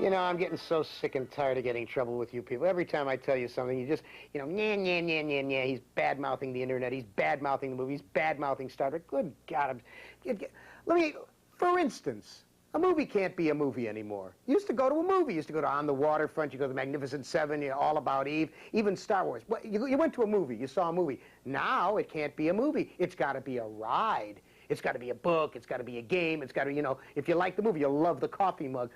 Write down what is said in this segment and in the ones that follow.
You know, I'm getting so sick and tired of getting in trouble with you people. Every time I tell you something, you just, you know, yeah. He's bad-mouthing the internet. He's bad-mouthing the movie. He's bad-mouthing Star Trek. Good God. For instance, a movie can't be a movie anymore. You used to go to a movie. You used to go to On the Waterfront. You go to the Magnificent Seven, you know, All About Eve, even Star Wars. Well, you went to a movie. You saw a movie. Now it can't be a movie. It's got to be a ride. It's got to be a book. It's got to be a game. It's got to, you know, if you like the movie, you'll love the coffee mug.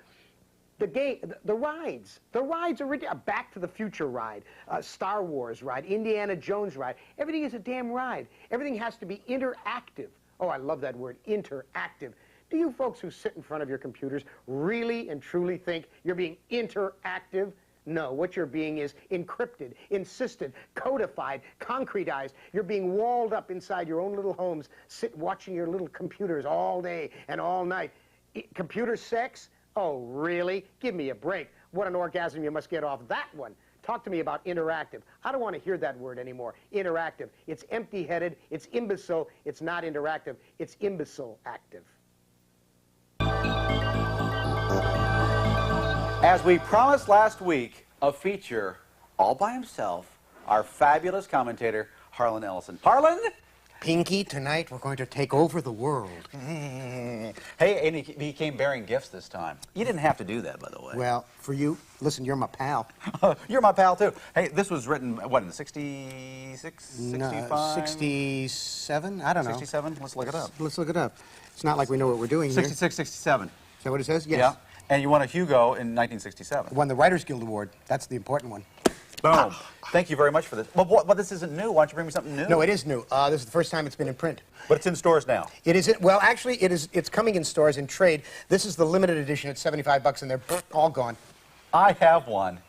The rides are ridiculous. Back to the Future ride, Star Wars ride, Indiana Jones ride. Everything is a damn ride. Everything has to be interactive. Oh, I love that word, interactive. Do you folks who sit in front of your computers really and truly think you're being interactive? No, what you're being is encrypted, insisted, codified, concretized. You're being walled up inside your own little homes, watching your little computers all day and all night. Computer sex? Oh, really? Give me a break. What an orgasm you must get off that one. Talk to me about interactive. I don't want to hear that word anymore. Interactive. It's empty-headed. It's imbecile. It's not interactive. It's imbecile-active. As we promised last week, a feature all by himself, our fabulous commentator, Harlan Ellison. Harlan? Pinky, tonight we're going to take over the world. Hey, and he came bearing gifts this time. You didn't have to do that, by the way. Well, for you, listen, you're my pal. You're my pal, too. Hey, this was written, what, in the 66, 65? No, 67? I don't know. 67? Let's look it up. Let's look it up. It's not like we know what we're doing here. 66, 67. Is that what it says? Yes. Yeah. And you won a Hugo in 1967. Won the Writers Guild Award. That's the important one. Boom. Thank you very much for this. Well, this isn't new. Why don't you bring me something new? No, it is new. This is the first time it's been in print. But it's in stores now. It is. Well, actually, it's coming in stores in trade. This is the limited edition. It's $75, and they're all gone. I have one.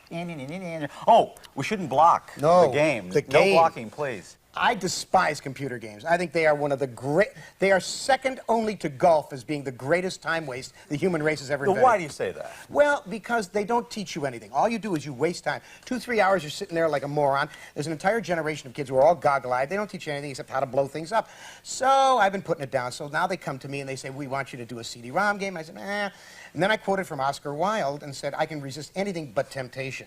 Oh, we shouldn't block the game. The No game. blocking, please. I despise computer games. I think they are one of the great. They are second only to golf as being the greatest time waste the human race has ever invented. Why do you say that? Well, because they don't teach you anything. All you do is you waste time. 2-3 hours, you're sitting there like a moron. There's an entire generation of kids who are all goggle-eyed. They don't teach you anything except how to blow things up. So I've been putting it down. So now they come to me and they say, we want you to do a CD-ROM game. I said, nah. And then I quoted from Oscar Wilde and said, I can resist anything but temptation.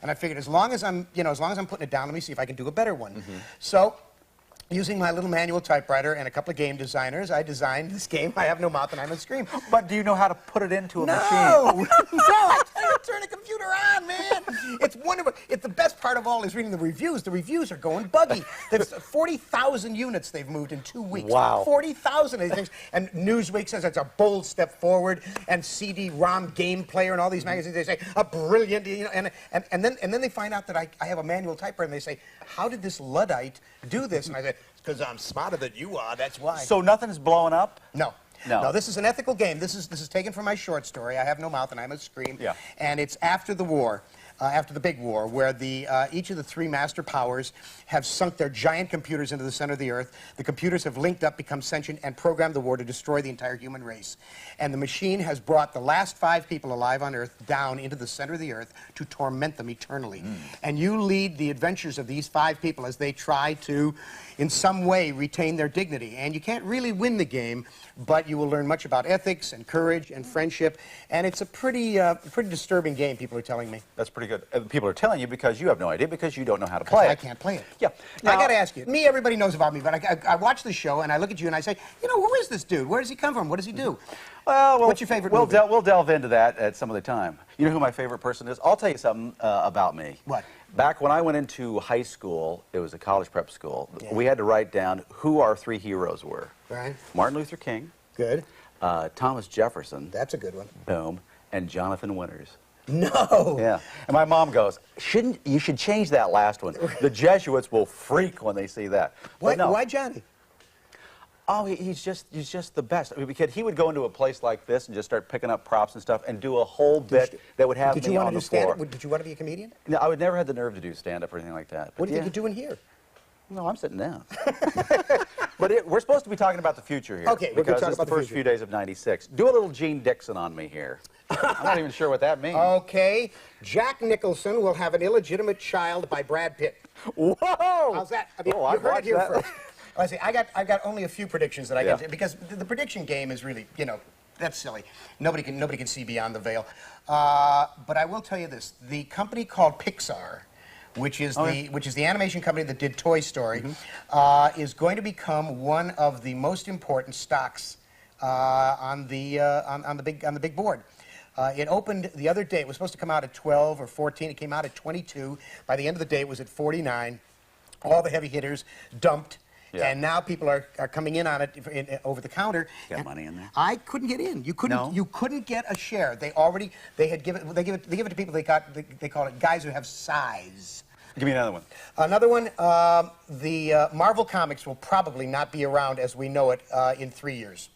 And I figured as long as I'm putting it down, let me see if I can do a better one. Mm-hmm. So, using my little manual typewriter and a couple of game designers, I designed this game. I have no mouth and I must scream. But do you know how to put it into a machine? No, I tell you, turn the computer on, man. It's wonderful. The best part of all is reading the reviews. The reviews are going buggy. There's 40,000 units they've moved in 2 weeks. Wow. 40,000 of these things. And Newsweek says it's a bold step forward. And CD-ROM Game Player and all these magazines, they say a brilliant. You know, and then they find out that I have a manual typewriter, and they say, how did this Luddite do this? And I said, because I'm smarter than you are. That's why. So nothing's blowing up? No. No, this is an ethical game. This is taken from my short story, I Have No Mouth and I Must Scream. Yeah. And it's after the war, after the big war, where each of the 3 master powers have sunk their giant computers into the center of the earth. The computers have linked up, become sentient, and programmed the war to destroy the entire human race. And the machine has brought the last 5 people alive on earth down into the center of the earth to torment them eternally. And you lead the adventures of these 5 people as they try to, in some way, retain their dignity. And you can't really win the game, but you will learn much about ethics and courage and friendship. And it's a pretty disturbing game, people are telling me. That's pretty good. People are telling you because you have no idea, because you don't know how to play it. I can't play it. Yeah. Now, I got to ask you. Me, everybody knows about me, but I watch the show and I look at you and I say, you know, who is this dude? Where does he come from? What does he do? Well, what's your favorite movie? We'll delve into that at some other time. You know who my favorite person is? I'll tell you something about me. What? Back when I went into high school, it was a college prep school, we had to write down who our 3 heroes were. Right. Martin Luther King. Good. Thomas Jefferson. That's a good one. Boom. And Jonathan Winters. No. Yeah. And my mom goes, you should change that last one. The Jesuits will freak when they see that. What? No. Why Johnny? Oh, he's just the best. I mean, because he would go into a place like this and just start picking up props and stuff and do a whole bit that would have me on the floor. Did you want to be a comedian? No, I would never have the nerve to do stand-up or anything like that. What do you think you're doing here? No, I'm sitting down. But we're supposed to be talking about the future here. Okay, we're going to talk about the first few days of '96. Do a little Gene Dixon on me here. I'm not even sure what that means. Okay. Jack Nicholson will have an illegitimate child by Brad Pitt. Whoa! How's that? I mean, you heard it here first. I say I got only a few predictions that I can say, because the prediction game is really, you know, That's silly. Nobody can see beyond the veil. But I will tell you this: the company called Pixar, which is the animation company that did Toy Story, is going to become one of the most important stocks on the big board. It opened the other day. It was supposed to come out at 12 or 14. It came out at 22. By the end of the day, it was at 49. All the heavy hitters dumped. Yeah. And now people are coming in on it over the counter. Got money in there? I couldn't get in. You couldn't get a share. They give it to people they call it guys who have size. Give me another one. Another one, the Marvel Comics will probably not be around as we know it in 3 years.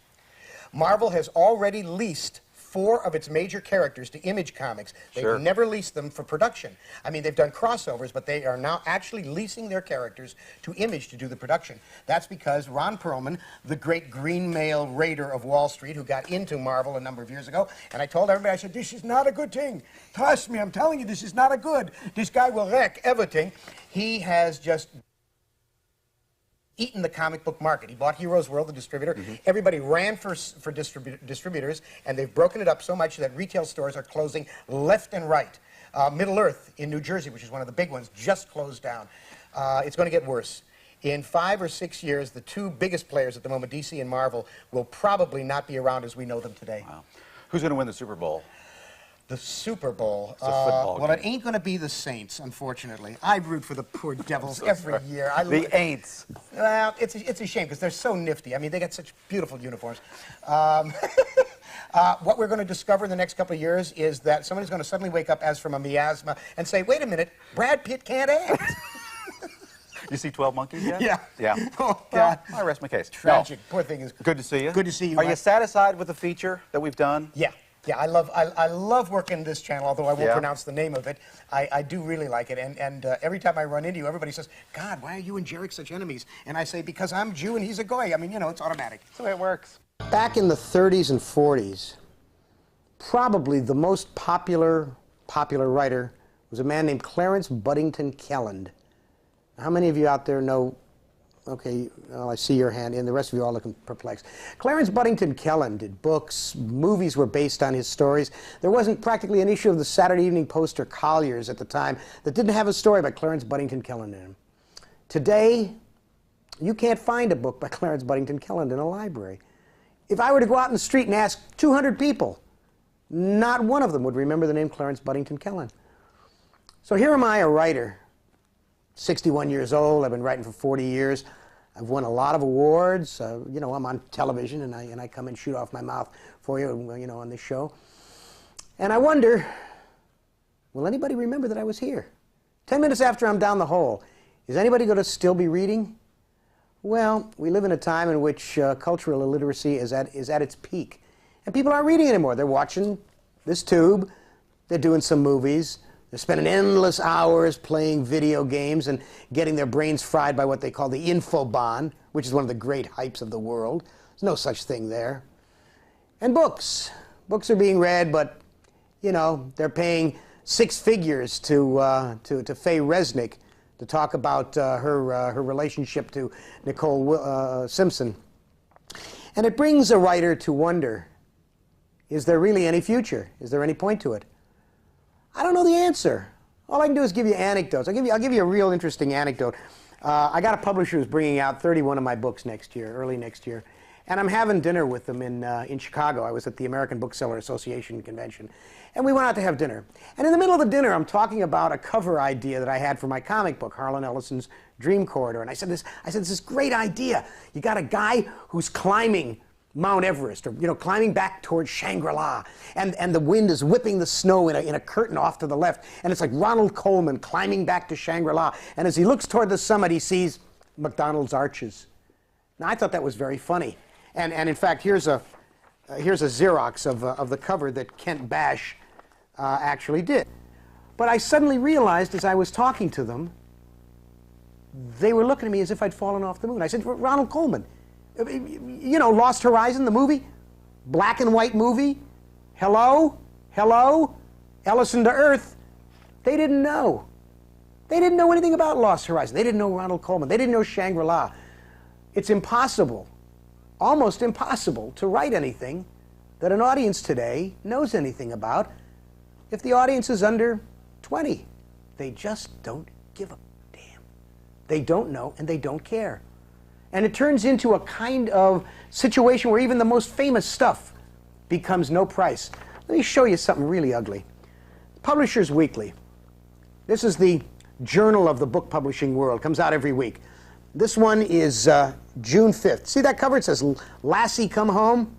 Marvel has already leased 4 of its major characters to Image Comics. They've never leased them for production. I mean, they've done crossovers, but they are now actually leasing their characters to Image to do the production. That's because Ron Perlman, the great green male raider of Wall Street, who got into Marvel a number of years ago, and I told everybody, I said, this is not a good thing. Trust me, I'm telling you, this is not a good. This guy will wreck everything. He has just eaten the comic book market. He bought Heroes World, the distributor. Everybody ran for distributors, and they've broken it up so much that retail stores are closing left and right. Middle Earth in New Jersey, which is one of the big ones, just closed down. It's going to get worse. In 5 or 6 years, the 2 biggest players at the moment, DC and Marvel, will probably not be around as we know them today. Wow. Who's going to win the Super Bowl? The Super Bowl. It's a football game. It ain't going to be the Saints, unfortunately. I root for the poor Devils every year. The Aints. Well, it's a shame because they're so nifty. I mean, they got such beautiful uniforms. What we're going to discover in the next couple of years is that somebody's going to suddenly wake up as from a miasma and say, wait a minute, Brad Pitt can't act. You see 12 Monkeys yet? Yeah. Yeah. Oh, God. Well, I rest my case. Tragic. Poor thing is. Good to see you. Good to see you. Are you satisfied with the feature that we've done? Yeah. Yeah, I love working this channel, although I won't pronounce the name of it. I do really like it, and every time I run into you, everybody says, God, why are you and Jarek such enemies? And I say, because I'm Jew and he's a goy. I mean, you know, it's automatic. That's the way it works. Back in the 30s and 40s, probably the most popular writer was a man named Clarence Buddington Kelland. How many of you out there know? Okay, well, I see your hand, and the rest of you are all looking perplexed. Clarence Buddington Kelland did books. Movies were based on his stories. There wasn't practically an issue of the Saturday Evening Post or Collier's at the time that didn't have a story by Clarence Buddington Kelland in it. Today, you can't find a book by Clarence Buddington Kelland in a library. If I were to go out in the street and ask 200 people, not one of them would remember the name Clarence Buddington Kelland. So here am I, a writer, 61 years old. I've been writing for 40 years. I've won a lot of awards. You know, I'm on television, and I come and shoot off my mouth for you, you know, on this show. And I wonder, will anybody remember that I was here? 10 minutes after I'm down the hole, is anybody going to still be reading? Well, we live in a time in which cultural illiteracy is at its peak. And people aren't reading anymore. They're watching this tube. They're doing some movies. They're spending endless hours playing video games and getting their brains fried by what they call the infobahn, which is one of the great hypes of the world. There's no such thing there. And books. Books are being read, but, you know, they're paying 6 figures to Faye Resnick to talk about her relationship to Nicole Simpson. And it brings a writer to wonder, is there really any future? Is there any point to it? I don't know the answer. All I can do is give you anecdotes. I'll give you a real interesting anecdote. I got a publisher who's bringing out 31 of my books next year, early next year. And I'm having dinner with them in Chicago. I was at the American Bookseller Association convention. And we went out to have dinner. And in the middle of the dinner, I'm talking about a cover idea that I had for my comic book, Harlan Ellison's Dream Corridor. And I said, this is great idea. You got a guy who's climbing Mount Everest, or, you know, climbing back towards Shangri-La, and the wind is whipping the snow in a curtain off to the left, and it's like Ronald Colman climbing back to Shangri-La, and as he looks toward the summit, he sees McDonald's arches. Now, I thought that was very funny, and in fact, here's a Xerox of the cover that Kent Bash actually did. But I suddenly realized, as I was talking to them, they were looking at me as if I'd fallen off the moon. I said, Ronald Colman. You know, Lost Horizon, the movie? Black and white movie? Hello? Hello? Ellison to Earth. They didn't know. They didn't know anything about Lost Horizon. They didn't know Ronald Colman. They didn't know Shangri-La. It's impossible, almost impossible, to write anything that an audience today knows anything about if the audience is under 20. They just don't give a damn. They don't know and they don't care. And it turns into a kind of situation where even the most famous stuff becomes no price. Let me show you something really ugly. Publishers Weekly. This is the journal of the book publishing world. Comes out every week. This one is June 5th. See that cover? It says Lassie Come Home.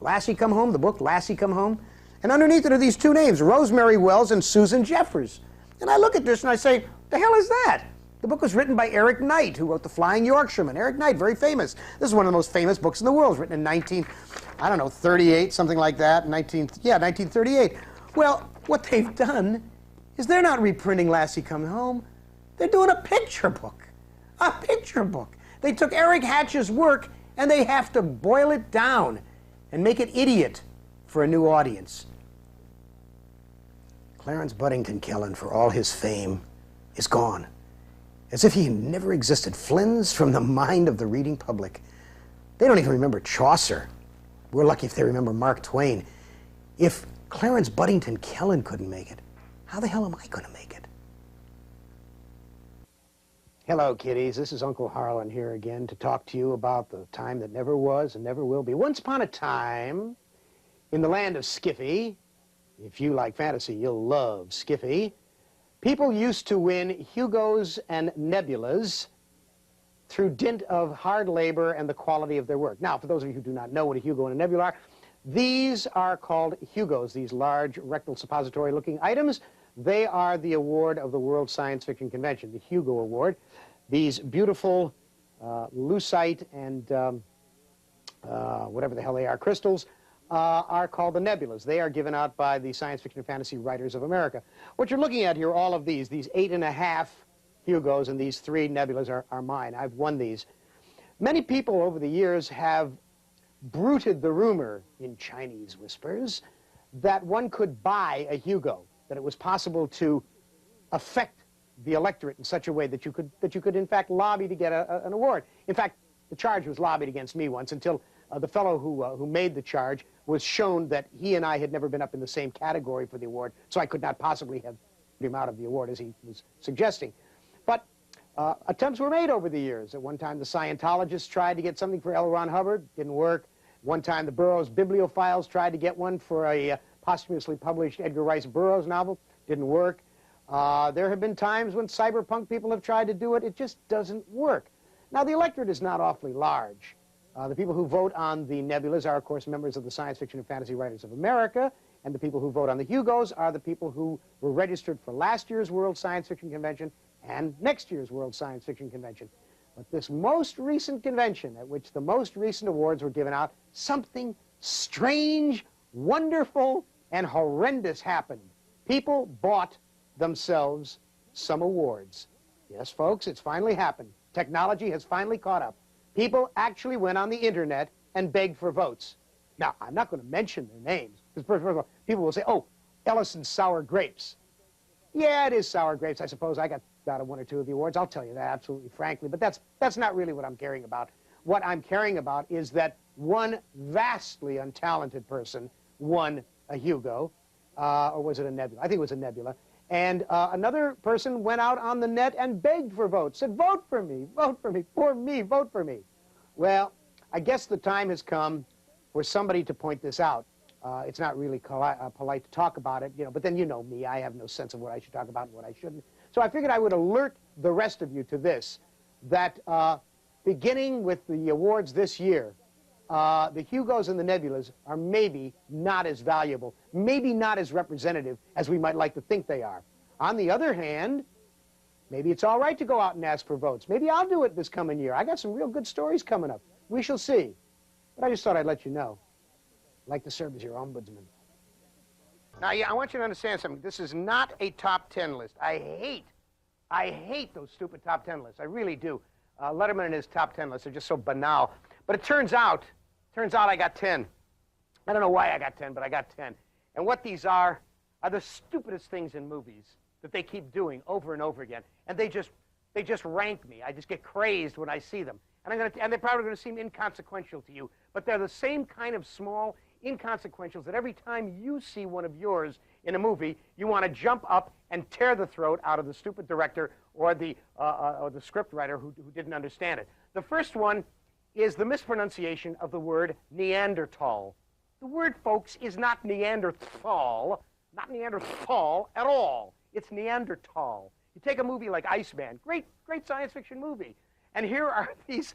Lassie Come Home, the book Lassie Come Home. And underneath it are these two names, Rosemary Wells and Susan Jeffers. And I look at this and I say, the hell is that? The book was written by Eric Knight, who wrote The Flying Yorkshireman. Eric Knight, very famous. This is one of the most famous books in the world. It was written in 1938, something like that. 1938. Well, what they've done is they're not reprinting Lassie Come Home. They're doing a picture book. A picture book. They took Eric Hatch's work and they have to boil it down and make it idiot for a new audience. Clarence Buddington Kellen, for all his fame, is gone. As if he never existed, flins from the mind of the reading public. They don't even remember Chaucer. We're lucky if they remember Mark Twain. If Clarence Buddington Kellen couldn't make it, how the hell am I going to make it? Hello, kiddies. This is Uncle Harlan here again to talk to you about the time that never was and never will be. Once upon a time, in the land of Skiffy, if you like fantasy, you'll love Skiffy, people used to win Hugos and Nebulas through dint of hard labor and the quality of their work. Now, for those of you who do not know what a Hugo and a Nebula are, these are called Hugos, these large rectal suppository-looking items. They are the award of the World Science Fiction Convention, the Hugo Award. These beautiful lucite and whatever the hell they are, crystals, are called the nebulas. They are given out by the Science Fiction and Fantasy Writers of America. What you're looking at here, all of these 8.5 Hugos and these 3 nebulas are mine. I've won these. Many people over the years have bruited the rumor in Chinese whispers that one could buy a Hugo, that it was possible to affect the electorate in such a way that you could in fact lobby to get an award. In fact, the charge was lobbied against me once until the fellow who made the charge was shown that he and I had never been up in the same category for the award, so I could not possibly have put him out of the award as he was suggesting. But attempts were made over the years. At one time, the Scientologists tried to get something for L. Ron Hubbard. Didn't work. One time, the Burroughs Bibliophiles tried to get one for a posthumously published Edgar Rice Burroughs novel. Didn't work. There have been times when cyberpunk people have tried to do it. It just doesn't work. Now, the electorate is not awfully large. The people who vote on the nebulas are, of course, members of the Science Fiction and Fantasy Writers of America, and the people who vote on the Hugos are the people who were registered for last year's World Science Fiction Convention and next year's World Science Fiction Convention. But this most recent convention, at which the most recent awards were given out, something strange, wonderful, and horrendous happened. People bought themselves some awards. Yes, folks, it's finally happened. Technology has finally caught up. People actually went on the internet and begged for votes. Now, I'm not going to mention their names, because first of all, people will say, oh, Ellison's sour grapes. Yeah, it is sour grapes. I suppose I got out of 1 or 2 of the awards. I'll tell you that absolutely frankly, but that's not really what I'm caring about. What I'm caring about is that one vastly untalented person won a Hugo, or was it a Nebula? I think it was a Nebula. And another person went out on the net and begged for votes, said, vote for me, vote for me, vote for me. Well, I guess the time has come for somebody to point this out. It's not really polite to talk about it, but then you know me. I have no sense of what I should talk about and what I shouldn't. So I figured I would alert the rest of you to this, that beginning with the awards this year, the Hugos and the Nebulas are maybe not as valuable, maybe not as representative as we might like to think they are. On the other hand, maybe it's all right to go out and ask for votes. Maybe I'll do it this coming year. I got some real good stories coming up. We shall see. But I just thought I'd let you know. I'd like to serve as your ombudsman. Now, I want you to understand something. This is not a top 10 list. I hate those stupid top 10 lists. I really do. Letterman and his top 10 lists are just so banal. But it turns out I got 10. I don't know why I got 10, but I got 10. And what these are the stupidest things in movies that they keep doing over and over again. And they just rank me. I just get crazed when I see them. And they're probably going to seem inconsequential to you, but they're the same kind of small, inconsequentials that every time you see one of yours in a movie, you want to jump up and tear the throat out of the stupid director or the script writer who didn't understand it. The first one is the mispronunciation of the word Neanderthal. The word, folks, is not Neanderthal at all. It's Neanderthal. You take a movie like Iceman, great science fiction movie, and here are these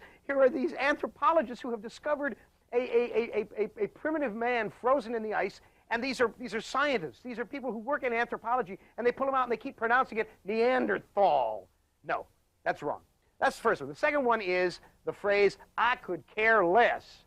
anthropologists who have discovered a primitive man frozen in the ice, and these are scientists. These are people who work in anthropology, and they pull them out and they keep pronouncing it Neanderthal. No, that's wrong. That's the first one. The second one is the phrase, I could care less.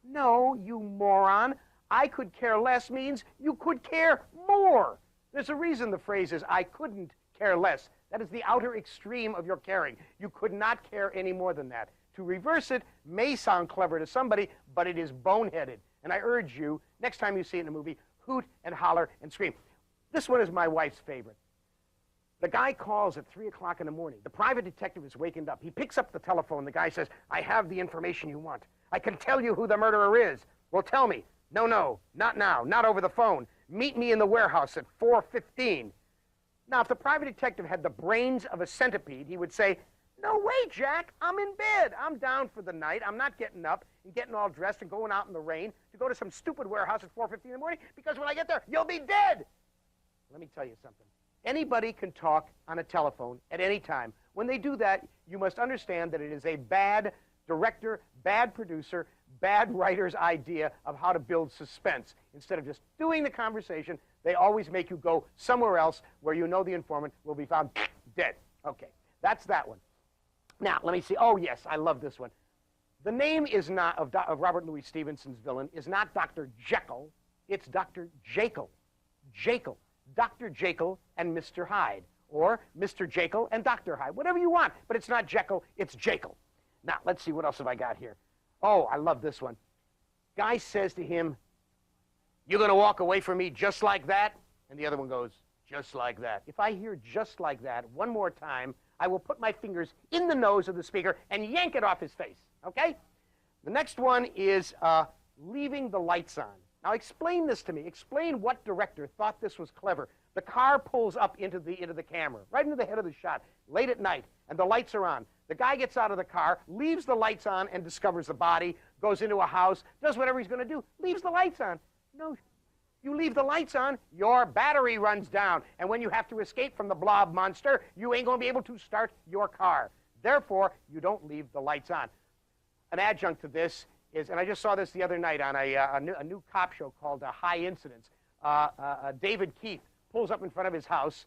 No, you moron. I could care less means you could care more. There's a reason the phrase is, I couldn't care less. That is the outer extreme of your caring. You could not care any more than that. To reverse it may sound clever to somebody, but it is boneheaded. And I urge you, next time you see it in a movie, hoot and holler and scream. This one is my wife's favorite. The guy calls at 3 o'clock in the morning. The private detective is wakened up. He picks up the telephone. The guy says, I have the information you want. I can tell you who the murderer is. Well, tell me. No, not now, not over the phone. Meet me in the warehouse at 4:15. Now, if the private detective had the brains of a centipede, he would say, no way, Jack, I'm in bed. I'm down for the night. I'm not getting up and getting all dressed and going out in the rain to go to some stupid warehouse at 4:15 in the morning, because when I get there, you'll be dead. Let me tell you something. Anybody can talk on a telephone at any time. When they do that, you must understand that it is a bad director, bad producer, bad writer's idea of how to build suspense. Instead of just doing the conversation, they always make you go somewhere else where you know the informant will be found dead. Okay, that's that one. Now, let me see. Oh, yes, I love this one. The name is not of Robert Louis Stevenson's villain is not Dr. Jekyll. It's Dr. Jekyll. Jekyll. Dr. Jekyll and Mr. Hyde. Or Mr. Jekyll and Dr. Hyde. Whatever you want. But it's not Jekyll. It's Jekyll. Now, let's see. What else have I got here? Oh, I love this one. Guy says to him, you're going to walk away from me just like that? And the other one goes, just like that. If I hear just like that one more time, I will put my fingers in the nose of the speaker and yank it off his face, okay? The next one is leaving the lights on. Now, explain this to me. Explain what director thought this was clever. The car pulls up into the camera, right into the head of the shot, late at night, and the lights are on. The guy gets out of the car, leaves the lights on, and discovers the body, goes into a house, does whatever he's going to do, leaves the lights on. No, you leave the lights on, your battery runs down. And when you have to escape from the blob monster, you ain't going to be able to start your car. Therefore, you don't leave the lights on. An adjunct to this is, and I just saw this the other night on a new cop show called High Incidents. David Keith pulls up in front of his house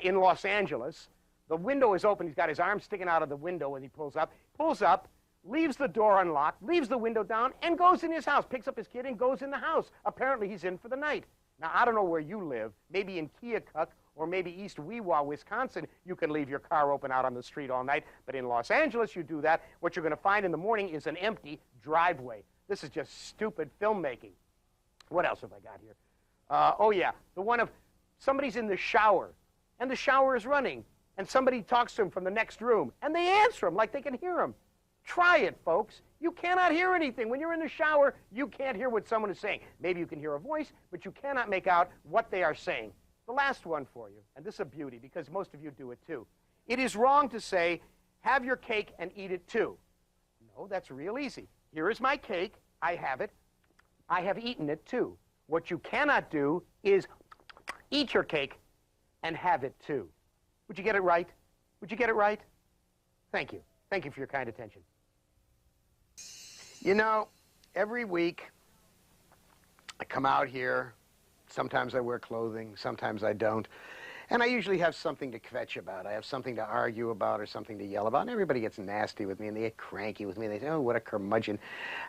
in Los Angeles. The window is open. He's got his arm sticking out of the window when he pulls up, leaves the door unlocked, leaves the window down, and goes in his house, picks up his kid and goes in the house. Apparently, he's in for the night. Now, I don't know where you live. Maybe in Keokuk or maybe East Weewa, Wisconsin, you can leave your car open out on the street all night. But in Los Angeles, you do that. What you're going to find in the morning is an empty driveway. This is just stupid filmmaking. What else have I got here? Oh, yeah, the one of somebody's in the shower, and the shower is running, and somebody talks to him from the next room, and they answer him like they can hear him. Try it, folks. You cannot hear anything. When you're in the shower, you can't hear what someone is saying. Maybe you can hear a voice, but you cannot make out what they are saying. The last one for you, and this is a beauty because most of you do it too. It is wrong to say, have your cake and eat it too. No, that's real easy. Here is my cake. I have it. I have eaten it too. What you cannot do is eat your cake and have it too. Would you get it right? Would you get it right? Thank you. Thank you for your kind attention. You know, every week I come out here. Sometimes I wear clothing, sometimes I don't. And I usually have something to kvetch about. I have something to argue about or something to yell about. And everybody gets nasty with me and they get cranky with me. And they say, oh, what a curmudgeon.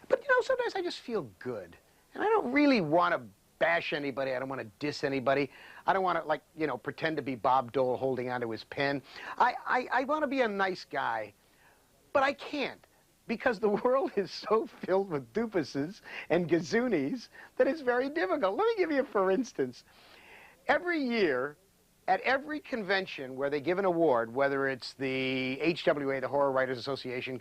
But, you know, sometimes I just feel good. And I don't really want to bash anybody. I don't want to diss anybody. I don't want to, like, you know, pretend to be Bob Dole holding onto his pen. I want to be a nice guy, but I can't. Because the world is so filled with doofuses and gazoonies that it's very difficult. Let me give you, for instance, every year At every convention where they give an award, whether it's the HWA, the Horror Writers Association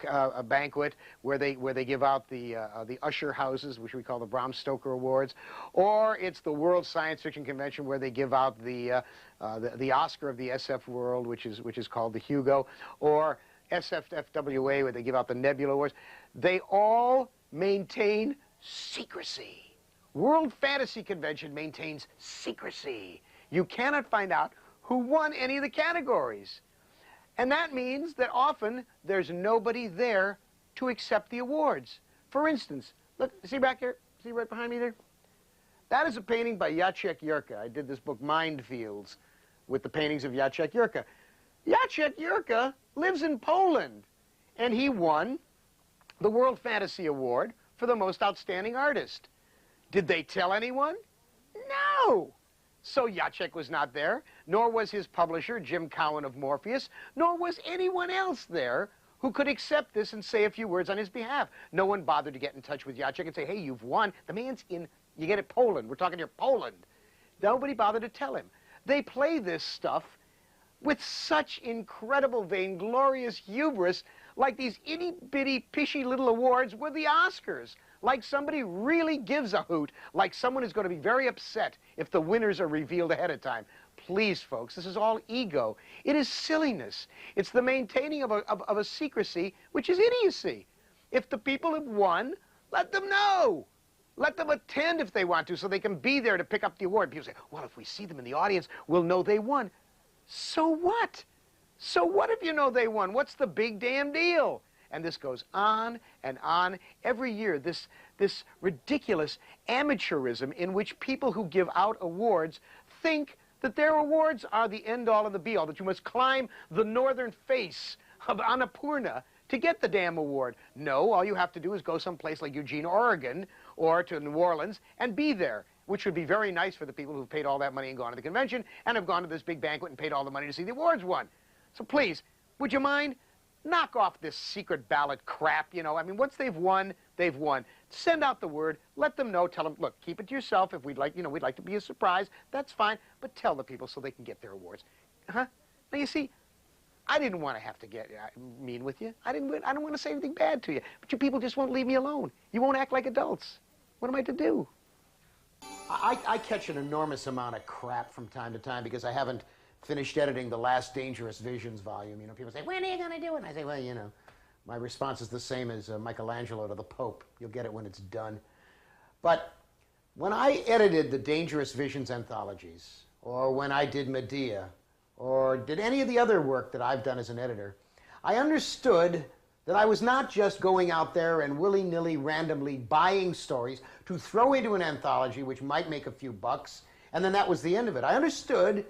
a banquet, where they give out the Usher houses, which we call the Bram Stoker Awards, or it's the World Science Fiction Convention where they give out the Oscar of the SF world, which is called the Hugo, or SFFWA, where they give out the Nebula Awards, they all maintain secrecy. World Fantasy Convention maintains secrecy. You cannot find out who won any of the categories. And that means that often there's nobody there to accept the awards. For instance, look, see back here? See right behind me there? That is a painting by Jacek Jurka. I did this book, Mindfields, with the paintings of Jacek Jurka. Jacek Jurka lives in Poland, and he won the World Fantasy Award for the most outstanding artist. Did they tell anyone? No! So Jacek was not there, nor was his publisher, Jim Cowan of Morpheus, nor was anyone else there who could accept this and say a few words on his behalf. No one bothered to get in touch with Jacek and say, hey, you've won. The man's in, you get it, Poland. We're talking here Poland. Nobody bothered to tell him. They play this stuff with such incredible, vainglorious hubris, like these itty-bitty, pishy little awards were the Oscars. Like somebody really gives a hoot, like someone is going to be very upset if the winners are revealed ahead of time. Please, folks, this is all ego. It is silliness. It's the maintaining of a secrecy, which is idiocy. If the people have won, let them know. Let them attend if they want to, so they can be there to pick up the award. People say, well, if we see them in the audience, we'll know they won. So what? So what if you know they won? What's the big damn deal? And this goes on and on. Every year, this ridiculous amateurism in which people who give out awards think that their awards are the end-all and the be-all, that you must climb the northern face of Annapurna to get the damn award. No, all you have to do is go someplace like Eugene, Oregon, or to New Orleans and be there, which would be very nice for the people who've paid all that money and gone to the convention and have gone to this big banquet and paid all the money to see the awards won. So please, would you mind? Knock off this secret ballot crap, you know. I mean, once they've won, they've won. Send out the word. Let them know. Tell them, look, keep it to yourself. If we'd like, we'd like to be a surprise. That's fine. But tell the people so they can get their awards. Huh? Now, you see, I didn't want to have to get mean with you. I don't want to say anything bad to you. But you people just won't leave me alone. You won't act like adults. What am I to do? I catch an enormous amount of crap from time to time because I haven't finished editing the last Dangerous Visions volume. People say, when are you going to do it? And I say, well, my response is the same as Michelangelo to the Pope. You'll get it when it's done. But when I edited the Dangerous Visions anthologies, or when I did Medea, or did any of the other work that I've done as an editor, I understood that I was not just going out there and willy-nilly, randomly buying stories to throw into an anthology which might make a few bucks, and then that was the end of it. I understood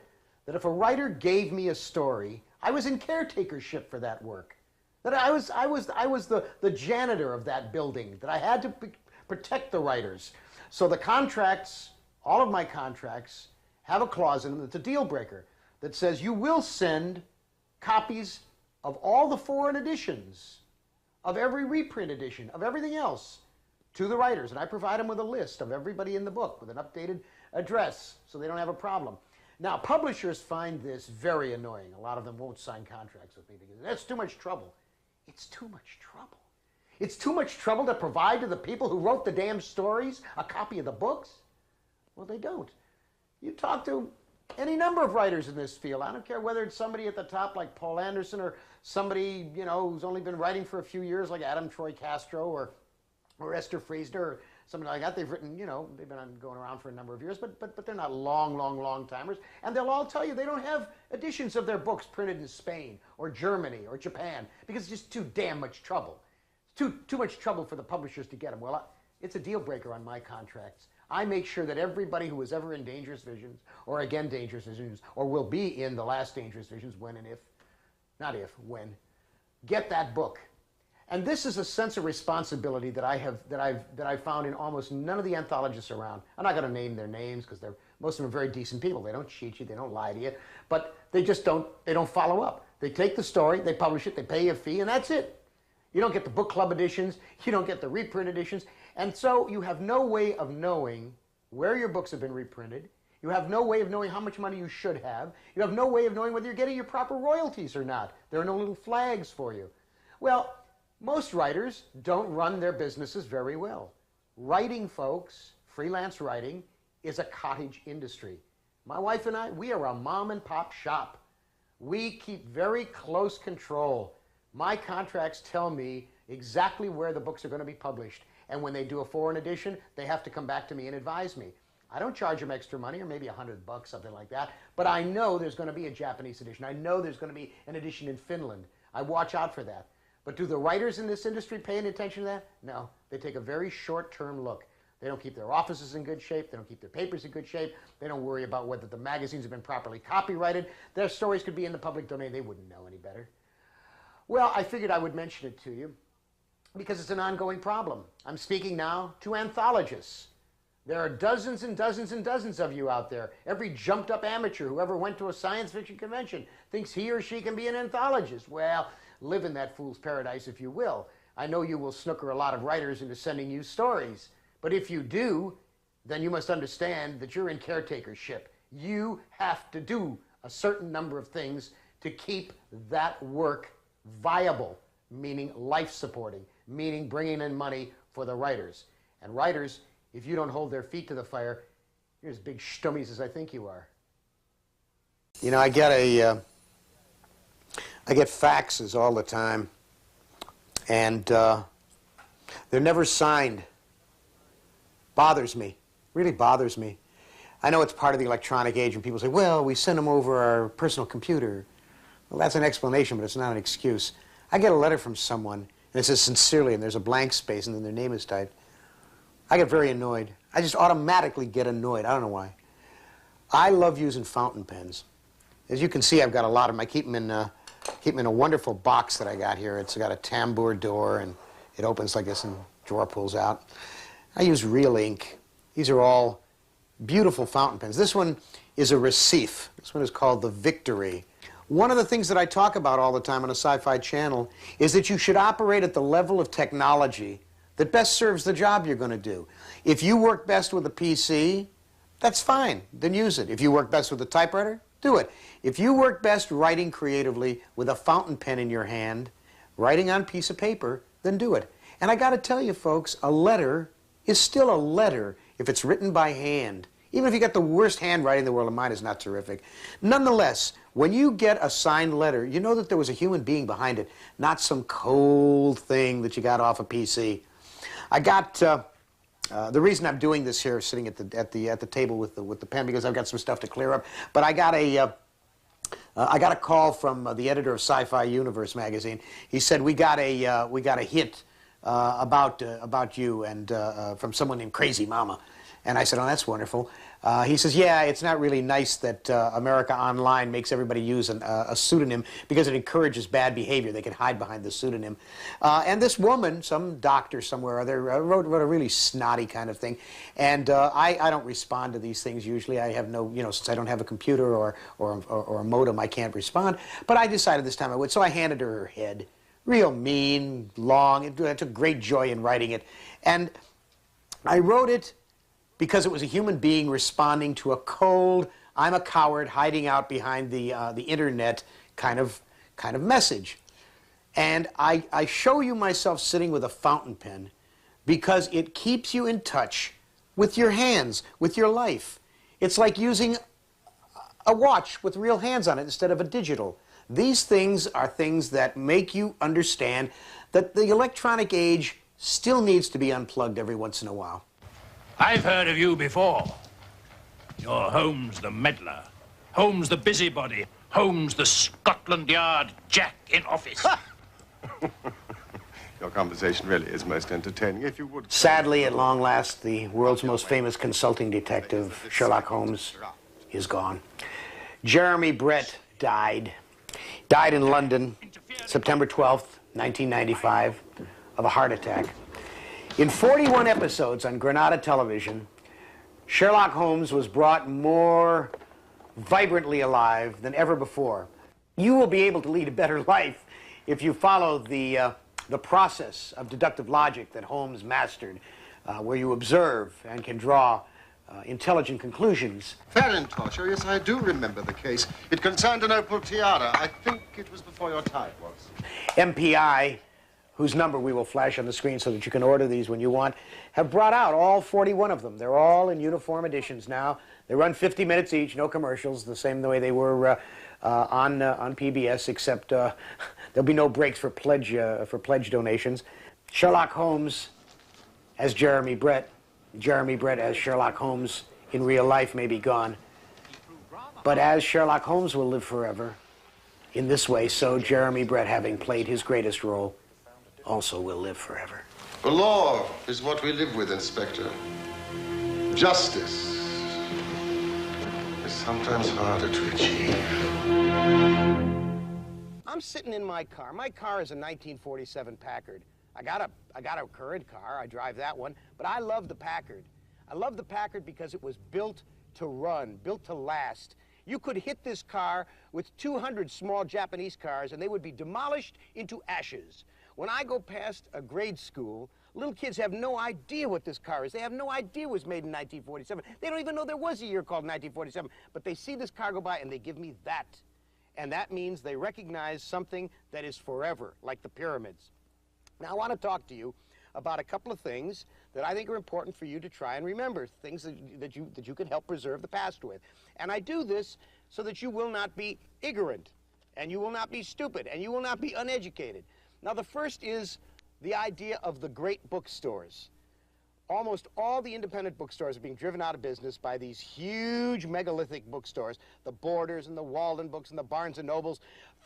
that if a writer gave me a story, I was in caretakership for that work. That I was the janitor of that building, that I had to protect the writers. So the contracts, all of my contracts, have a clause in them that's a deal breaker that says you will send copies of all the foreign editions, of every reprint edition, of everything else, to the writers. And I provide them with a list of everybody in the book with an updated address so they don't have a problem. Now, publishers find this very annoying. A lot of them won't sign contracts with me because that's too much trouble. It's too much trouble. It's too much trouble to provide to the people who wrote the damn stories a copy of the books? Well, they don't. You talk to any number of writers in this field. I don't care whether it's somebody at the top like Paul Anderson or somebody, who's only been writing for a few years like Adam Troy Castro or Esther Friesner or something like that. They've written, they've been going around for a number of years, but they're not long timers. And they'll all tell you they don't have editions of their books printed in Spain or Germany or Japan because it's just too damn much trouble. It's too much trouble for the publishers to get them. Well, it's a deal breaker on my contracts. I make sure that everybody who was ever in Dangerous Visions, or again Dangerous Visions, or will be in the last Dangerous Visions, when and if, not if, when, get that book. And this is a sense of responsibility that I've found in almost none of the anthologists around. I'm not going to name their names because most of them are very decent people. They don't cheat you, they don't lie to you, but they just don't follow up. They take the story, they publish it, they pay you a fee, and that's it. You don't get the book club editions, you don't get the reprint editions, and so you have no way of knowing where your books have been reprinted, You have no way of knowing how much money you should have. You have no way of knowing whether you're getting your proper royalties or not. There are no little flags for you. Well, most writers don't run their businesses very well. Writing, folks, freelance writing, is a cottage industry. My wife and I, we are a mom and pop shop. We keep very close control. My contracts tell me exactly where the books are going to be published. And when they do a foreign edition, they have to come back to me and advise me. I don't charge them extra money, or maybe $100, something like that. But I know there's going to be a Japanese edition. I know there's going to be an edition in Finland. I watch out for that. But do the writers in this industry pay any attention to that? No. They take a very short-term look. They don't keep their offices in good shape. They don't keep their papers in good shape. They don't worry about whether the magazines have been properly copyrighted. Their stories could be in the public domain. They wouldn't know any better. Well, I figured I would mention it to you because it's an ongoing problem. I'm speaking now to anthologists. There are dozens and dozens and dozens of you out there. Every jumped-up amateur who ever went to a science fiction convention thinks he or she can be an anthologist. Well, live in that fool's paradise if you will. I know you will snooker a lot of writers into sending you stories. But if you do, then you must understand that you're in caretakership. You have to do a certain number of things to keep that work viable, meaning life-supporting, meaning bringing in money for the writers. And writers, if you don't hold their feet to the fire, you're as big stummies as I think you are. You know, I get faxes all the time, and they're never signed. Bothers me. Really bothers me. I know it's part of the electronic age, and people say, well, we send them over our personal computer. Well, that's an explanation, but it's not an excuse. I get a letter from someone, and it says sincerely, and there's a blank space, and then their name is typed. I get very annoyed. I just automatically get annoyed. I don't know why. I love using fountain pens. As you can see, I've got a lot of them. I keep them in a wonderful box that I got here. It's got a tambour door, and it opens like this, and the drawer pulls out. I use real ink. These are all beautiful fountain pens. This one is a Recife. This one is called the Victory. One of the things that I talk about all the time on a Sci-Fi Channel is that you should operate at the level of technology that best serves the job you're going to do. If you work best with a PC, that's fine. Then use it. If you work best with a typewriter, do it. If you work best writing creatively with a fountain pen in your hand, writing on a piece of paper, then do it. And I got to tell you, folks, a letter is still a letter if it's written by hand. Even if you got the worst handwriting in the world, and mine is not terrific. Nonetheless, when you get a signed letter, you know that there was a human being behind it, not some cold thing that you got off a PC. I got the reason I'm doing this here, sitting at the table with the pen, because I've got some stuff to clear up. But I got a call from the editor of Sci-Fi Universe magazine. He said we got a hit about you and from someone named Crazy Mama. And I said, oh, that's wonderful. He says, yeah, it's not really nice that America Online makes everybody use a pseudonym because it encourages bad behavior. They can hide behind the pseudonym. And this woman, some doctor somewhere or other, wrote a really snotty kind of thing. And I don't respond to these things usually. I have no, since I don't have a computer or a modem, I can't respond. But I decided this time I would. So I handed her head. Real mean, long. I took great joy in writing it. And I wrote it because it was a human being responding to a cold, I'm a coward hiding out behind the internet kind of message. And I show you myself sitting with a fountain pen because it keeps you in touch with your hands, with your life. It's like using a watch with real hands on it instead of a digital. These things are things that make you understand that the electronic age still needs to be unplugged every once in a while. I've heard of you before. You're Holmes the meddler, Holmes the busybody, Holmes the Scotland Yard Jack in office. Your conversation really is most entertaining. If you would... Sadly, at long last, the world's most famous consulting detective, Sherlock Holmes, is gone. Jeremy Brett died. Died in London, September 12th, 1995, of a heart attack. In 41 episodes on Granada television, Sherlock Holmes was brought more vibrantly alive than ever before. You will be able to lead a better life if you follow the process of deductive logic that Holmes mastered, where you observe and can draw intelligent conclusions. Farintosh, oh yes, I do remember the case. It concerned an opal tiara. I think it was before your time, was. MPI, whose number we will flash on the screen so that you can order these when you want, have brought out all 41 of them. They're all in uniform editions now. They run 50 minutes each, no commercials, the same way they were on PBS, except there'll be no breaks for pledge donations. Sherlock Holmes as Jeremy Brett. Jeremy Brett as Sherlock Holmes in real life may be gone. But as Sherlock Holmes will live forever, in this way, so Jeremy Brett, having played his greatest role, also will live forever. The law is what we live with, Inspector. Justice is sometimes harder to achieve. I'm sitting in my car. My car is a 1947 Packard. I got a current car. I drive that one, but I love the Packard. I love the Packard because it was built to run, built to last. You could hit this car with 200 small Japanese cars and they would be demolished into ashes. When I go past a grade school, little kids have no idea what this car is. They have no idea it was made in 1947. They don't even know there was a year called 1947. But they see this car go by and they give me that. And that means they recognize something that is forever, like the pyramids. Now, I want to talk to you about a couple of things that I think are important for you to try and remember, things that you can help preserve the past with. And I do this so that you will not be ignorant, and you will not be stupid, and you will not be uneducated. Now, the first is the idea of the great bookstores. Almost all the independent bookstores are being driven out of business by these huge megalithic bookstores, the Borders and the Walden Books and the Barnes and Nobles,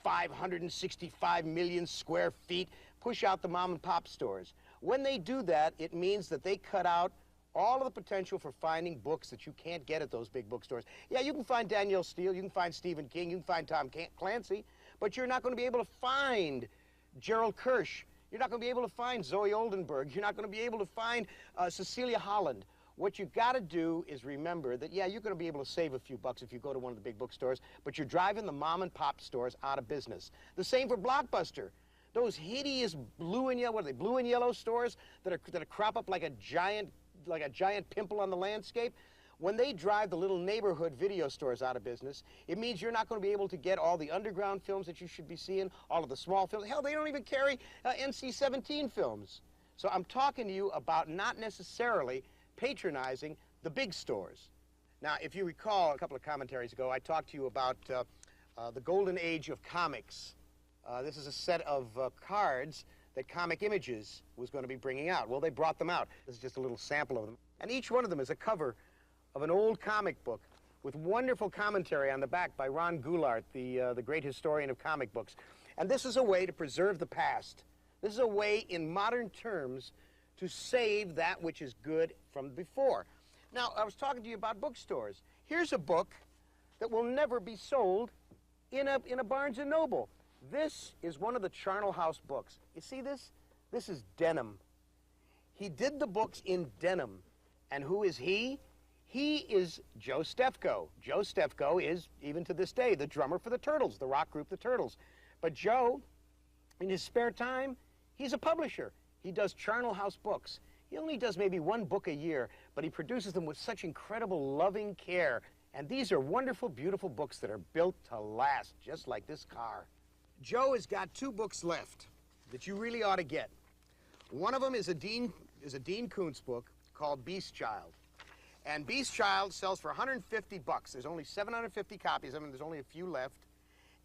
565 million square feet, push out the mom and pop stores. When they do that, it means that they cut out all of the potential for finding books that you can't get at those big bookstores. Yeah, you can find Danielle Steele, you can find Stephen King, you can find Tom Clancy, but you're not going to be able to find Gerald Kirsch. You're not going to be able to find Zoe Oldenburg. You're not going to be able to find Cecilia Holland. What you've got to do is remember that, yeah, you're going to be able to save a few bucks if you go to one of the big bookstores, but you're driving the mom and pop stores out of business. The same for Blockbuster. Those hideous blue and yellow, what are they, blue and yellow stores that crop up like a giant pimple on the landscape. When they drive the little neighborhood video stores out of business, it means you're not going to be able to get all the underground films that you should be seeing, all of the small films. Hell, they don't even carry NC-17 films. So I'm talking to you about not necessarily patronizing the big stores. Now, if you recall, a couple of commentaries ago, I talked to you about the golden age of comics. This is a set of cards that Comic Images was going to be bringing out. Well, they brought them out. This is just a little sample of them. And each one of them is a cover of an old comic book with wonderful commentary on the back by Ron Goulart, the great historian of comic books. And this is a way to preserve the past. This is a way, in modern terms, to save that which is good from before. Now, I was talking to you about bookstores. Here's a book that will never be sold in a Barnes & Noble. This is one of the Charnel House books. You see this? This is denim. He did the books in denim. And who is he? He is Joe Stefko. Joe Stefko is, even to this day, the drummer for the Turtles, the rock group the Turtles. But Joe, in his spare time, he's a publisher. He does Charnel House books. He only does maybe one book a year, but he produces them with such incredible loving care. And these are wonderful, beautiful books that are built to last, just like this car. Joe has got two books left that you really ought to get. One of them is a Dean Koontz book called Beast Child. And Beast Child sells for 150 bucks. There's only 750 copies of them. There's only a few left.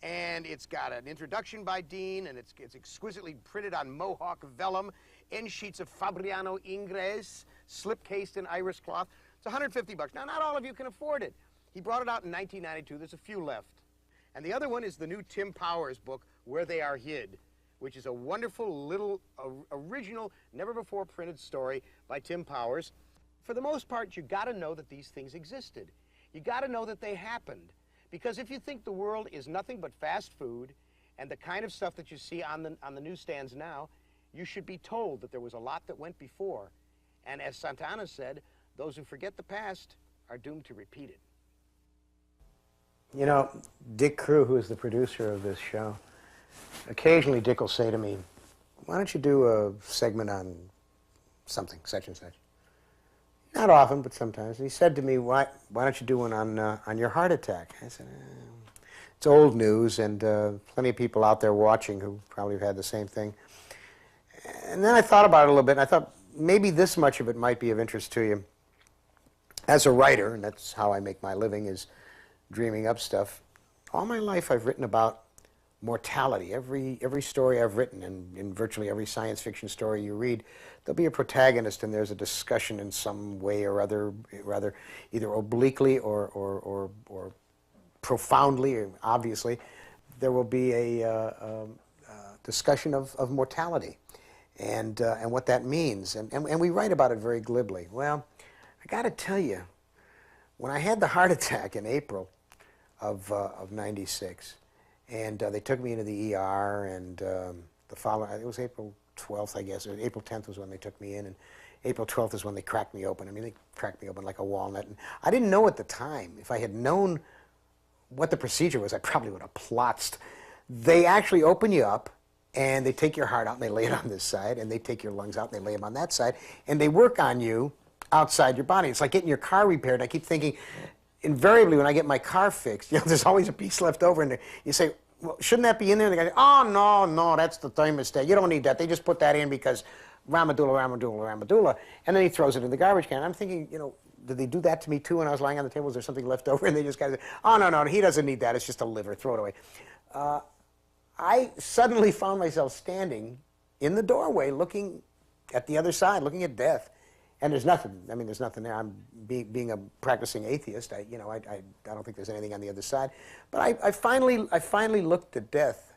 And it's got an introduction by Dean, and it's exquisitely printed on Mohawk vellum, end sheets of Fabriano Ingres, slip-cased in iris cloth. It's 150 bucks. Now, not all of you can afford it. He brought it out in 1992. There's a few left. And the other one is the new Tim Powers book, Where They Are Hid, which is a wonderful little original, never-before printed story by Tim Powers. For the most part, you got to know that these things existed. You got to know that they happened. Because if you think the world is nothing but fast food and the kind of stuff that you see on the newsstands now, you should be told that there was a lot that went before. And as Santana said, those who forget the past are doomed to repeat it. You know, Dick Crew, who is the producer of this show, occasionally Dick will say to me, why don't you do a segment on something, such and such? Not often, but sometimes. He said to me, why don't you do one on your heart attack? I said, it's old news, and plenty of people out there watching who probably have had the same thing. And then I thought about it a little bit, and I thought maybe this much of it might be of interest to you. As a writer, and that's how I make my living, is dreaming up stuff, all my life I've written about mortality. Every story I've written, and in virtually every science fiction story you read, there'll be a protagonist and there's a discussion in some way or other, rather either obliquely or profoundly or obviously, there will be a discussion of mortality and what that means. And we write about it very glibly. Well, I got to tell you, when I had the heart attack in April of '96, and they took me into the ER, and the following, it was April 12th, I guess, or April 10th was when they took me in, and April 12th is when they cracked me open. I mean, they cracked me open like a walnut. And I didn't know at the time. If I had known what the procedure was, I probably would have plotzed. They actually open you up, and they take your heart out, and they lay it on this side, and they take your lungs out, and they lay them on that side, and they work on you outside your body. It's like getting your car repaired. I keep thinking, invariably, when I get my car fixed, there's always a piece left over in there. You say, well, shouldn't that be in there? And the guy says, oh, no, that's the thermostat. You don't need that. They just put that in because Ramadoula. And then he throws it in the garbage can. I'm thinking, did they do that to me too when I was lying on the table? Was there something left over? And they just kind of say, oh, no, he doesn't need that. It's just a liver. Throw it away. I suddenly found myself standing in the doorway looking at the other side, looking at death. And there's nothing. I mean, there's nothing there. I'm being a practicing atheist. I don't think there's anything on the other side. But I finally looked at death,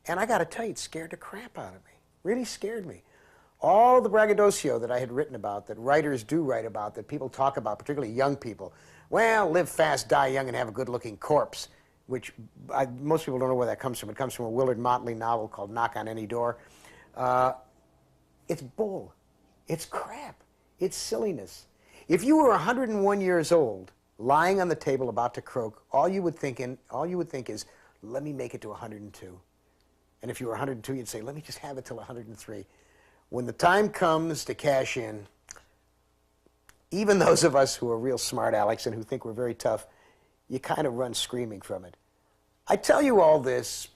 and I got to tell you, it scared the crap out of me. Really scared me. All the braggadocio that I had written about, that writers do write about, that people talk about, particularly young people. Well, live fast, die young, and have a good-looking corpse. Which most people don't know where that comes from. It comes from a Willard Motley novel called Knock on Any Door. It's bull. It's crap. It's silliness. If you were 101 years old, lying on the table about to croak, all you would think is, let me make it to 102. And if you were 102, you'd say, let me just have it till 103. When the time comes to cash in, even those of us who are real smart Alex and who think we're very tough, you kind of run screaming from it. I tell you all this,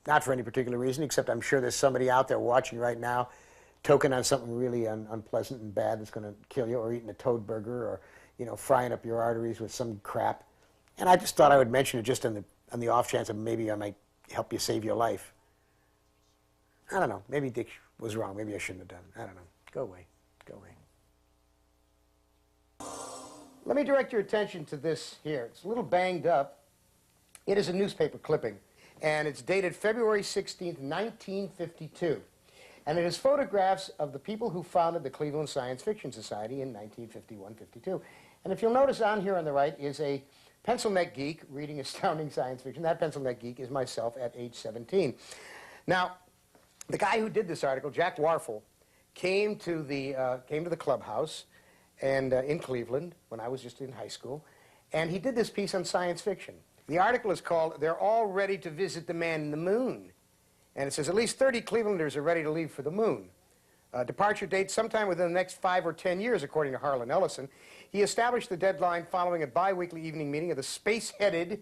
not for any particular reason, except I'm sure there's somebody out there watching right now token on something really unpleasant and bad that's going to kill you, or eating a toad burger, or frying up your arteries with some crap. And I just thought I would mention it just on the off chance that maybe I might help you save your life. I don't know. Maybe Dick was wrong. Maybe I shouldn't have done it. I don't know. Go away. Go away. Let me direct your attention to this here. It's a little banged up. It is a newspaper clipping, and it's dated February 16th, 1952. And it is photographs of the people who founded the Cleveland Science Fiction Society in 1951-52. And if you'll notice on here on the right is a pencil neck geek reading astounding science fiction. That pencil neck geek is myself at age 17. Now, the guy who did this article, Jack Warfel, came to the clubhouse and in Cleveland when I was just in high school, and he did this piece on science fiction. The article is called "They're All Ready to Visit the Man in the Moon." And it says, at least 30 Clevelanders are ready to leave for the moon. Departure date sometime within the next 5 or 10 years, according to Harlan Ellison. He established the deadline following a bi-weekly evening meeting of the space-headed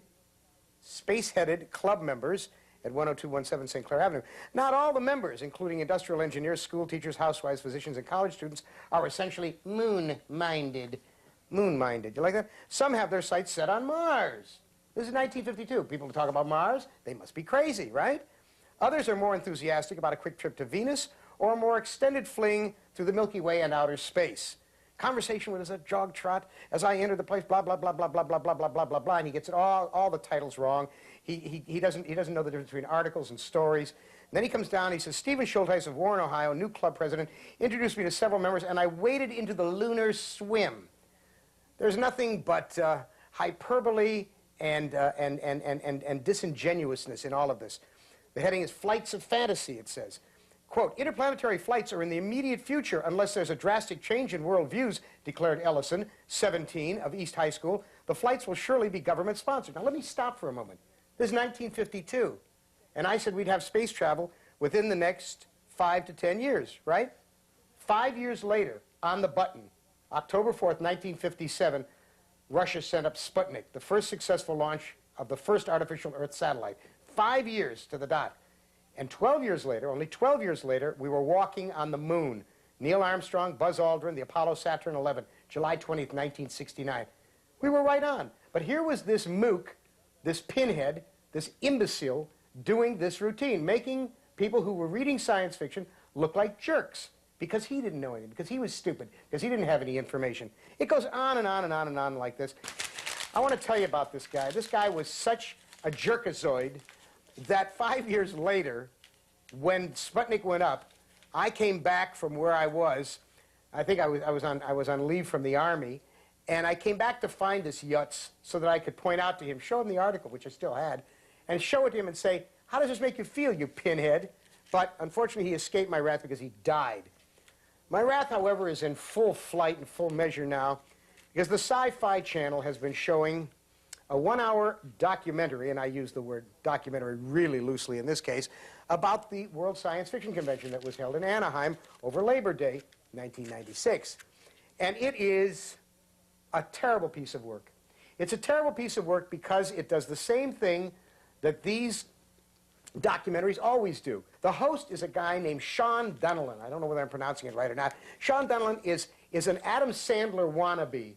club members at 10217 St. Clair Avenue. Not all the members, including industrial engineers, school teachers, housewives, physicians, and college students, are essentially moon-minded. Moon-minded. You like that? Some have their sights set on Mars. This is 1952. People talk about Mars. They must be crazy, right? Others are more enthusiastic about a quick trip to Venus or a more extended fling through the Milky Way and outer space. Conversation with us a jog trot as I enter the place, blah, blah, blah, blah, blah, blah, blah, blah, blah, blah, blah, and he gets it all the titles wrong. He doesn't know the difference between articles and stories. And then he comes down, he says, Stephen Schulteis of Warren, Ohio, new club president, introduced me to several members, and I waded into the lunar swim. There's nothing but hyperbole and disingenuousness in all of this. The heading is Flights of Fantasy, it says. Quote, interplanetary flights are in the immediate future unless there's a drastic change in worldviews, declared Ellison, 17, of East High School. The flights will surely be government-sponsored. Now, let me stop for a moment. This is 1952, and I said we'd have space travel within the next 5 to 10 years, right? 5 years later, on the button, October 4th, 1957, Russia sent up Sputnik, the first successful launch of the first artificial Earth satellite. 5 years to the dot. And 12 years later, only 12 years later, we were walking on the moon. Neil Armstrong, Buzz Aldrin, the Apollo Saturn 11, July 20th, 1969. We were right on. But here was this mook, this pinhead, this imbecile, doing this routine, making people who were reading science fiction look like jerks because he didn't know anything, because he was stupid, because he didn't have any information. It goes on and on and on and on like this. I want to tell you about this guy. This guy was such a jerkazoid that 5 years later, when Sputnik went up, I came back from where I was. I think I was on leave from the Army, and I came back to find this yutz so that I could point out to him, show him the article, which I still had, and show it to him and say, how does this make you feel, you pinhead? But unfortunately, he escaped my wrath because he died. My wrath, however, is in full flight and full measure now because the Sci-Fi Channel has been showing a 1-hour documentary, and I use the word documentary really loosely in this case, about the World Science Fiction Convention that was held in Anaheim over Labor Day, 1996. And it is a terrible piece of work. It's a terrible piece of work because it does the same thing that these documentaries always do. The host is a guy named Sean Dunlin. I don't know whether I'm pronouncing it right or not. Sean Dunlin is an Adam Sandler wannabe.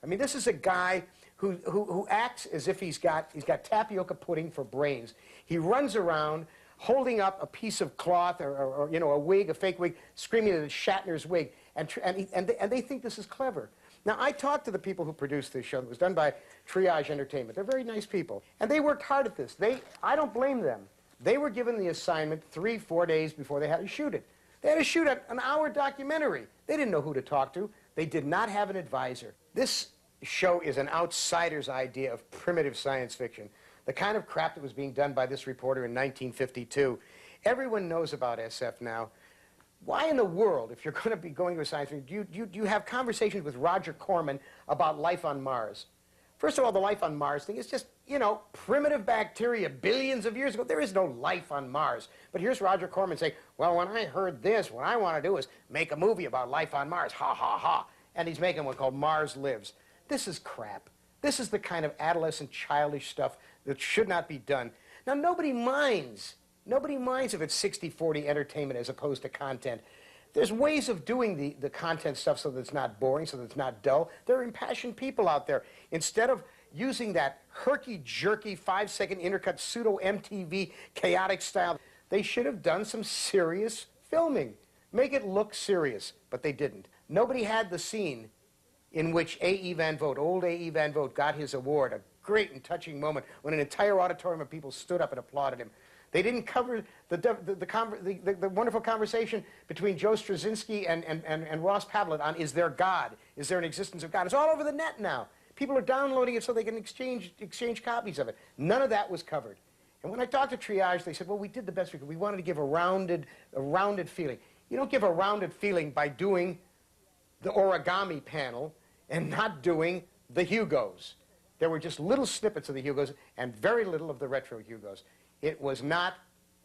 I mean, this is a guy who acts as if he's got tapioca pudding for brains. He runs around holding up a piece of cloth or you know, a wig, a fake wig, screaming at Shatner's wig, and they think this is clever. Now, I talked to the people who produced this show. It was done by Triage Entertainment. They're very nice people, and they worked hard at this. I don't blame them. They were given the assignment 3-4 days before they had to shoot it. They had to shoot an hour documentary. They didn't know who to talk to. They did not have an advisor. This show is an outsider's idea of primitive science fiction, the kind of crap that was being done by this reporter in 1952. Everyone knows about SF now. Why in the world, if you're going to be going to a science fiction, do you have conversations with Roger Corman about life on Mars? First of all, the life on Mars thing is just, you know, primitive bacteria billions of years ago. There is no life on Mars. But here's Roger Corman saying, well, when I heard this, what I want to do is make a movie about life on Mars. Ha, ha, ha. And he's making one called Mars Lives. This is crap. This is the kind of adolescent, childish stuff that should not be done. Now, nobody minds. Nobody minds if it's 60-40 entertainment as opposed to content. There's ways of doing the content stuff so that it's not boring, so that it's not dull. There are impassioned people out there. Instead of using that herky-jerky 5-second intercut pseudo-MTV chaotic style, they should have done some serious filming. Make it look serious, but they didn't. Nobody had the scene in which A.E. Van Vogt, old A.E. Van Vogt, got his award, a great and touching moment when an entire auditorium of people stood up and applauded him. They didn't cover the wonderful conversation between Joe Straczynski and Ross Pavlett on is there God? Is there an existence of God? It's all over the net now. People are downloading it so they can exchange copies of it. None of that was covered. And when I talked to Triage, they said, well, we did the best we could. We wanted to give a rounded feeling. You don't give a rounded feeling by doing the origami panel and not doing the Hugos. There were just little snippets of the Hugos and very little of the retro Hugos. It was not,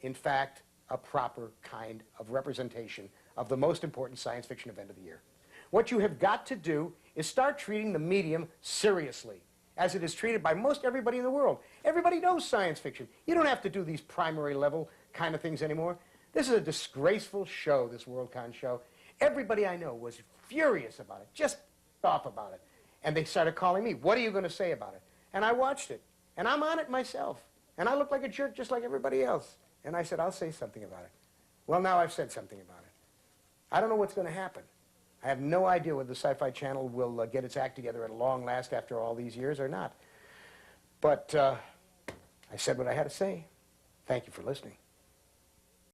in fact, a proper kind of representation of the most important science fiction event of the year. What you have got to do is start treating the medium seriously, as it is treated by most everybody in the world. Everybody knows science fiction. You don't have to do these primary level kind of things anymore. This is a disgraceful show, this Worldcon show. Everybody I know was furious about it, just off about it. And they started calling me, what are you going to say about it? And I watched it, and I'm on it myself. And I look like a jerk just like everybody else. And I said, I'll say something about it. Well, now I've said something about it. I don't know what's going to happen. I have no idea whether the Sci-Fi Channel will get its act together at long last after all these years or not. But I said what I had to say. Thank you for listening.